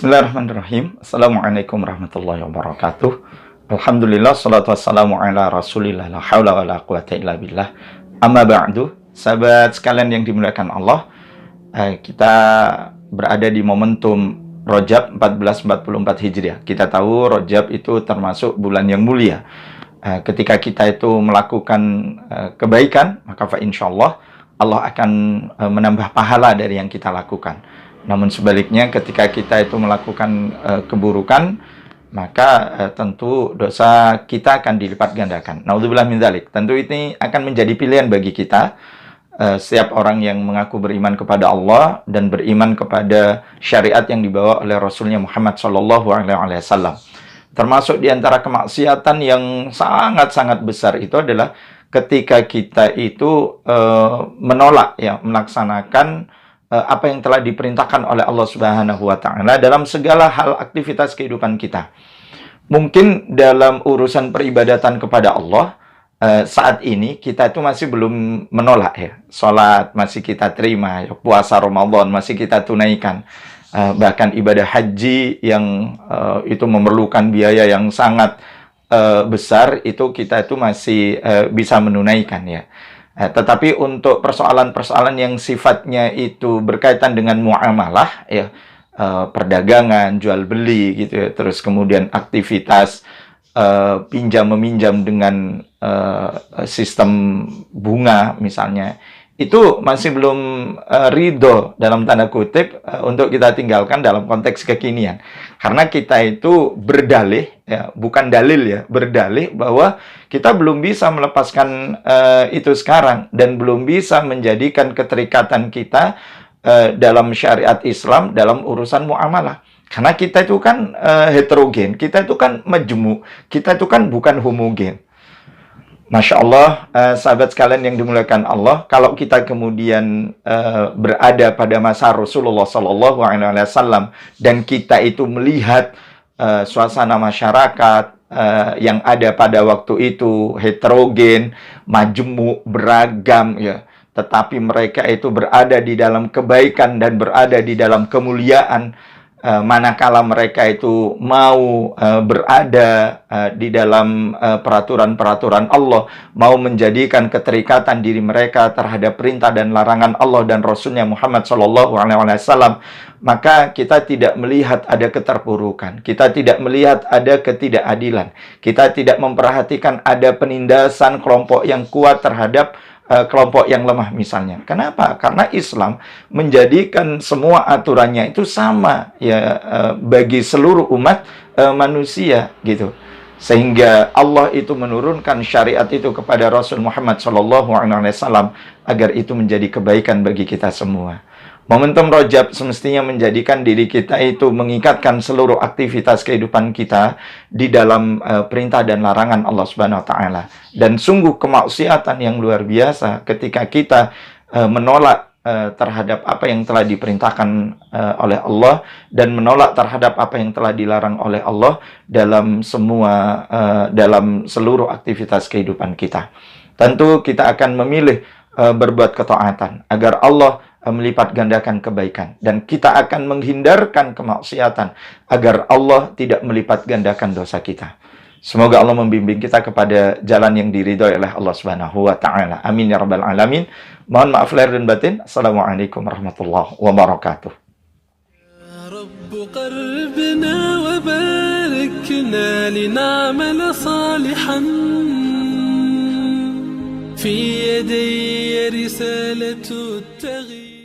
Bismillahirrahmanirrahim. Assalamualaikum warahmatullahi wabarakatuh. Alhamdulillah, salatu wassalamu ala rasulillah, la hawla wa la quwata illa billah. Amma ba'du, sahabat sekalian yang dimuliakan Allah, kita berada di momentum Rajab 1444 Hijriah. Kita tahu Rajab itu termasuk bulan yang mulia. Ketika kita itu melakukan kebaikan, maka insyaallah Allah akan menambah pahala dari yang kita lakukan. Namun sebaliknya ketika kita itu melakukan keburukan, maka tentu dosa kita akan dilipat gandakan. Naudzubillah min dzalik. Tentu ini akan menjadi pilihan bagi kita. Setiap orang yang mengaku beriman kepada Allah dan beriman kepada syariat yang dibawa oleh Rasulnya Muhammad SAW. Termasuk di antara kemaksiatan yang sangat-sangat besar itu adalah ketika kita itu menolak melaksanakan apa yang telah diperintahkan oleh Allah Subhanahu wa taala dalam segala hal aktivitas kehidupan kita. Mungkin dalam urusan peribadatan kepada Allah saat ini kita itu masih belum menolak salat masih kita terima, puasa Ramadan masih kita tunaikan. Bahkan ibadah haji yang itu memerlukan biaya yang sangat besar itu kita itu masih bisa menunaikan tetapi untuk persoalan-persoalan yang sifatnya itu berkaitan dengan muamalah perdagangan, jual beli gitu terus kemudian aktivitas pinjam meminjam dengan sistem bunga misalnya, itu masih belum ridho dalam tanda kutip untuk kita tinggalkan dalam konteks kekinian. Karena kita itu berdalih, bukan dalil berdalih bahwa kita belum bisa melepaskan itu sekarang dan belum bisa menjadikan keterikatan kita dalam syariat Islam dalam urusan muamalah. Karena kita itu kan heterogen, kita itu kan majmu, kita itu kan bukan homogen. Masya Allah, sahabat sekalian yang dimuliakan Allah, kalau kita kemudian berada pada masa Rasulullah SAW dan kita itu melihat suasana masyarakat yang ada pada waktu itu heterogen, majemuk, beragam, tetapi mereka itu berada di dalam kebaikan dan berada di dalam kemuliaan. Manakala mereka itu mau berada di dalam peraturan-peraturan Allah, mau menjadikan keterikatan diri mereka terhadap perintah dan larangan Allah dan Rasulnya Muhammad SAW, maka kita tidak melihat ada keterpurukan, kita tidak melihat ada ketidakadilan, kita tidak memperhatikan ada penindasan kelompok yang kuat terhadap kelompok yang lemah misalnya. Kenapa? Karena Islam menjadikan semua aturannya itu sama bagi seluruh umat manusia gitu. Sehingga Allah itu menurunkan syariat itu kepada Rasul Muhammad SAW agar itu menjadi kebaikan bagi kita semua. Momentum Rajab semestinya menjadikan diri kita itu mengikatkan seluruh aktivitas kehidupan kita di dalam perintah dan larangan Allah Subhanahu wa taala. Dan sungguh kemaksiatan yang luar biasa ketika kita menolak terhadap apa yang telah diperintahkan oleh Allah dan menolak terhadap apa yang telah dilarang oleh Allah dalam seluruh aktivitas kehidupan kita. Tentu kita akan memilih berbuat ketaatan agar Allah melipat gandakan kebaikan, dan kita akan menghindarkan kemaksiatan agar Allah tidak melipat gandakan dosa kita. Semoga Allah membimbing kita kepada jalan yang diridhoi oleh Allah Subhanahu wa taala. Amin ya rabbal alamin. Mohon maaf lahir dan batin. Assalamualaikum warahmatullahi wabarakatuh. Ya Rabb qalbina wa barikna lin'amal salihan fi yadayya risalatu at-taghyir.